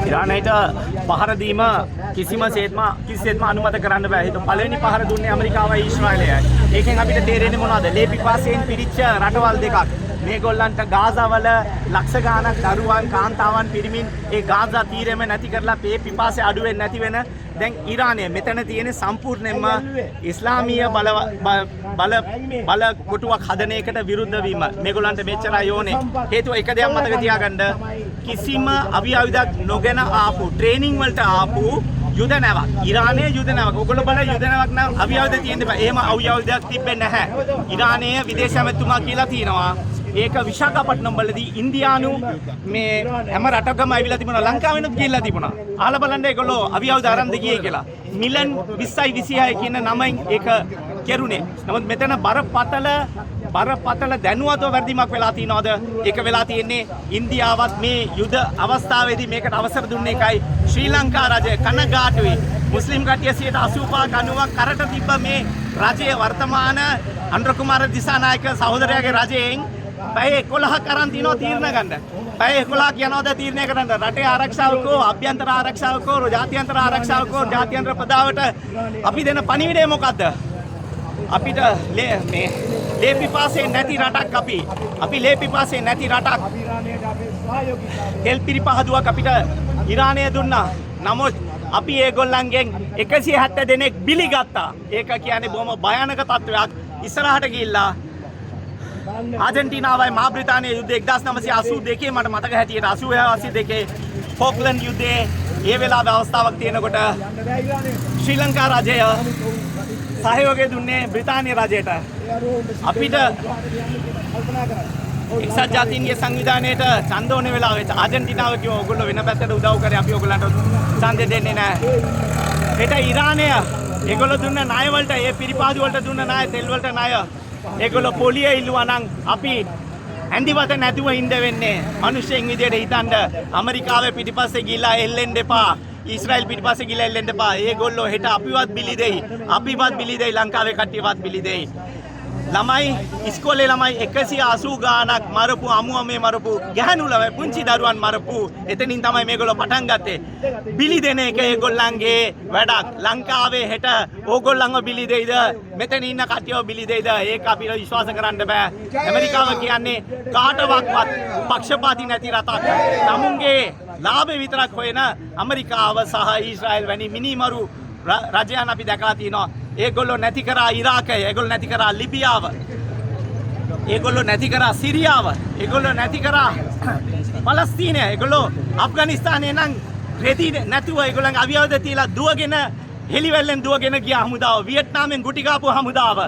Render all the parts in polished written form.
ඉරානයට පහර දීම කිසිසේත්ම අනුමත කරන්න බෑ. ඒක පළවෙනි පහර දුන්නේ ඇමරිකාවයි ඊශ්‍රායලයයි. ඒකෙන් අපිට තේරෙන්නේ මොනවද? ලේ පිපාසයෙන් පිරිච්ච රටවල් දෙකක්. මේගොල්ලන්ට ගාසාවල ලක්ෂ ගාණක් දරුවන් කාන්තාවන් පිරිමින් ඒ ගාසා තීරෙම නැති කරලා මේ පිපාසය අඩු වෙන්නේ නැති වෙන දැන් ඉරානය මෙතන තියෙන සම්පූර්ණයෙන්ම ඉස්ලාමීය බල කොටුවක් හදන එකට විරුද්ධ වීම. මේගොල්ලන්ට මෙච්චරයි ඕනේ. හේතුව එක දෙයක් මතක තියාගන්න. කිසිම අවියාවිදක් නොගෙන ආපු ට්‍රේනින් වලට ආපු යුද නැවක්. ඉරානයේ යුද නැවක්. ඔයගොල්ලෝ බලලා යුද නැවක් නම් අවියාවිද තියෙන්න බෑ. එහෙම අවියාවිදයක් තිබෙන්නේ නැහැ. ඉරානයේ විදේශ ඇමතුමා කියලා තියෙනවා. ඒක විශාඛපට්නම් වලදී ඉන්දියානු මේ හැම රටකම ඇවිල්ලා තිබුණා. ලංකාවෙනුත් ගිහිල්ලා තිබුණා. අහලා බලන්න ඒගොල්ලෝ අවියාවිද අරන්ද ගියේ කියලා. මිලන් 20යි 26 කියන නමෙන් ඒක කෙරුණේ. නමුත් මෙතන බරපතල දැනුවත්ව වැරදීමක් වෙලා තියනවාද? ඒක වෙලා තියෙන්නේ ඉන්දියාවත් මේ යුද අවස්ථාවේදී මේකට අවසර දුන්නේ එකයි. ශ්‍රී ලංකා රජය කනගාටුයි. මුස්ලිම් කට්ටිය 85%ක් කරට තිබ්බ මේ රජයේ වර්තමාන අනුර කුමාර දිසානායක සහෝදරයාගේ රජයෙන් පැය 11ක් අරන් තියනවා තීරණ ගන්න. පැය 11ක් යනවාද තීරණය කරන්න. රටේ ආරක්ෂාවකෝ අභ්‍යන්තර ආරක්ෂාවකෝ ජාත්‍යන්තර ආරක්ෂාවකෝ ජාත්‍යන්තර ප්‍රදාවට අපි දෙන පණිවිඩය මොකද්ද? අපිට ලේ පිපාසයෙන් නැති රටක් අපි ලේ පිපාසයෙන් නැති රටක් තෙල් පිරිපහදුවක් අපිට ඉරානය දුන්නා. නමුත් අපි ඒගොල්ලන්ගෙන් 170 දෙනෙක් බිලිගත්තා. ඒක කියන්නේ බොහොම භයානක තත්වයක්. ඉස්සරහට ගිහිල්ලා ආජන්ටිනාවයි මහා බ්‍රිතාන්‍ය යුද්ධය 1982 මට මතක හැටියට 82 ෆෝක්ලන්ඩ් යුද්ධයේ ඒ වෙලාවේ අවස්ථාවක් තියෙනකොට ශ්‍රී ලංකා රජය සහයෝගය දුන්නේ බ්‍රිතාන්‍ය රජයට. අපිට එක්සත් ජාතීන්ගේ සංවිධානයට ඡන්ද ඕන වෙලාවෙත් ආජන්ටිනාව කිව්වා ඔයගොල්ලෝ වෙන පැත්තට උදව් කරේ අපි ඔයගොල්ලන්ට ඡන්ද දෙන්නේ නැහැ. ඒට ඉරානය ඒගොල්ලෝ දුන්න ණය වලට ඒ පිරිපාදු වලට දුන්න ණය තෙල් වලට ණය ඒගොල්ලෝ පොලිය ඉල්ලුවා නම් අපි ඇඳිවත නැතුව ඉඳ වෙන්නේ. මිනිස්සෙන් විදියට හිතන්න ඇමරිකාවේ පිටිපස්සේ ගිහිල්ලා එල්ලෙන්න එපා. ඊශ්‍රායල් පිටිපස්සේ ගිහිල්ලා එල්ලෙන්න එපා. ඒගොල්ලෝ හෙට අපිවත් බිලි දෙයි. අපිවත් බිලි දෙයි. ලංකාවේ කට්ටියවත් බිලි දෙයි. ළමයි ඉස්කෝලේ ළමයි 180 ගාණක් මරපු අමුමේ මරපු ගැහණු ළමයි පුංචි දරුවන් මරපු එතනින් තමයි මේගොල්ලෝ පටන් ගත්තේ. බිලි දෙන එක ඒගොල්ලන්ගේ වැඩක්. ලංකාවේ හෙට ඕගොල්ලන්ව බිලි දෙයිද? මෙතන ඉන්න කට්ටියව බිලි දෙයිද? ඒක අපිට විශ්වාස කරන්න බෑ. ඇමරිකාව කියන්නේ කාටවත් පක්ෂපාතී නැති රටක්. තමුන්ගේ ලාභය විතරක් හොයන ඇමරිකාව සහ ඊශ්‍රායල් වැනි මිනිමරු රජයන් අපි දැකලා තියෙනවා. ඒගොල්ලෝ නැති කරා ඉරාකය, ඒගොල්ලෝ නැති කරා ලිබියාව, ඒගොල්ලෝ නැති කරා සිරියාව, ඒගොල්ලෝ නැති කරා පලස්තීනය, ඒගොල්ලෝ අෆ්ගානිස්තානයේ නම් රෙදි නැතුව ඒගොල්ලන් අවියවද තියලා දුවගෙන හෙලිවැල්ලෙන් දුවගෙන ගිය හමුදාව, වියට්නාමෙන් ගුටි කාපු හමුදාව,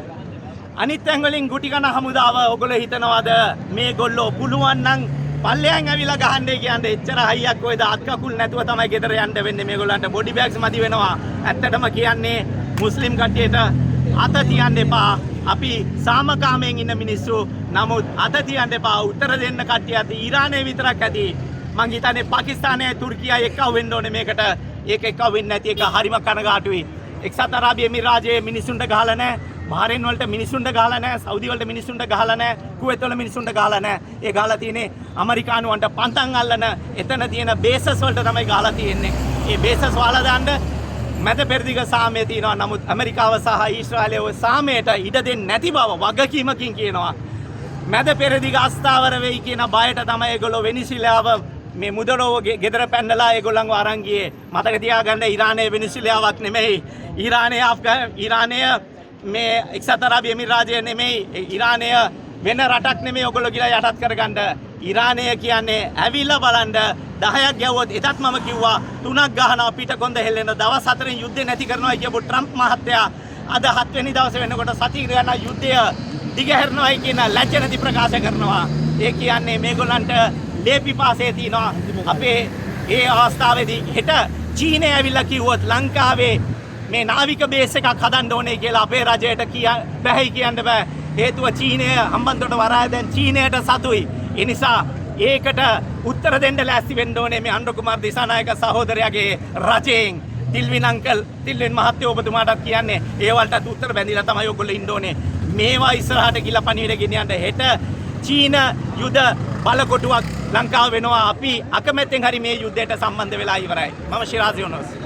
අනිත් තැන් වලින් ගුටි කන හමුදාව. ඔයගොල්ලෝ හිතනවාද මේගොල්ලෝ පුළුවන් නම් පල්ලෙයන් ඇවිල්ලා ගහන්නේ කියන්නේ එච්චර හයියක් ඔයද අත් කකුල් නැතුව තමයි ගෙදර යන්න වෙන්නේ. මේගොල්ලන්ට බොඩි බෑග්ස් මදි වෙනවා. ඇත්තටම කියන්නේ මුස්ලිම් කට්ටියට අත තියන්න එපා. අපි සාමකාමයෙන් ඉන්න මිනිස්සු. නමුත් අත තියන්න එපා. උත්තර දෙන්න කට්ටිය ඇති ඉරානයේ විතරක් ඇති. මං හිතන්නේ පාකිස්තානයයි තුර්කියයි එක්කව වෙන්න ඕනේ මේකට. ඒක එක්කව වෙන්නේ නැති එක හරිම කනගාටුයි. එක්සත් අරාබි එමිරාජයේ මිනිසුන්ට ගහලා නැහැ. බහරේන් වලට මිනිසුන්ට ගහලා නැහැ. සෞදි වලට මිනිසුන්ට ගහලා නැහැ. කුවේත් වල මිනිසුන්ට ගහලා නැහැ. ඒ ගහලා තියෙන්නේ ඇමරිකානුවන්ට පන්තන් අල්ලන එතන තියෙන බේසස් වලට තමයි ගහලා තියෙන්නේ. ඒ බේසස් වල දාන්න මැද පෙරදිග සාමය තියෙනවා. නමුත් ඇමරිකාව සහ ඊශ්‍රායලය ඔය සාමයට ඉඩ දෙන්නේ නැති බව වගකීමකින් කියනවා. මැද පෙරදිග අස්ථාවර වෙයි කියන බයට තමයි ඒගොල්ලෝ වෙනිසිලාව මේ මුදලෝ ගෙදර පැන්නලා ඒගොල්ලන්ව අරන් ගියේ. මතක තියාගන්න ඉරානයේ වෙනිසිලාවක් නෙමෙයි. ඉරානය මේ එක්සත් අරාබි එමිරාජය නෙමෙයි. ඉරානය වෙන රටක් නෙමෙයි ඔයගොල්ලෝ කියලා යටත් කරගන්න. ඉරානය කියන්නේ ඇවිල්ලා බලන්න 10ක් ගැව්වොත් එතත් මම කිව්වා 3ක් ගහනවා පිටකොන්ද හෙල්ලෙන දවස් 4න් යුද්ධේ නැති කරනවා කියපු ට්‍රම්ප් මහත්තයා අද 7 වෙනි දවසේ වෙනකොට සතිය යන යුද්ධය දිගහැරනවායි කියන ලැජ්ජ නැති ප්‍රකාශ කරනවා. ඒ කියන්නේ මේගොල්ලන්ට ලේ පිපාසය තියෙනවා. අපේ ඒ අවස්ථාවේදී හෙට චීනය ඇවිල්ලා කිව්වොත් ලංකාවේ මේ නාවික බේස් එකක් හදන්න ඕනේ කියලා අපේ රජයට බැහැයි කියන්න බෑ. හේතුව චීනය හම්බන්තොට වරාය දැන් චීනයට සතුයි. ඒ නිසා ඒකට උත්තර දෙන්න ලෑස්ති වෙන්න ඕනේ මේ අනුර කුමාර දිසානායක සහෝදරයාගේ රජයෙන්. තිල්වින් අංකල් තිල්වින් මහත්තයෝ ඔබතුමාටත් කියන්නේ ඒ වලට උත්තර බැඳිලා තමයි ඔයගොල්ලෝ ඉන්න ඕනේ. මේවා ඉස්සරහට ගිහලා පණිවිඩ ගෙනියන්න. හෙට චීන යුද බලකොටුවක් ලංකාව වෙනවා අපි අකමැත්තෙන් හරි මේ යුද්ධයට සම්බන්ධ වෙලා ඉවරයි මම ශිරාස් යුනස්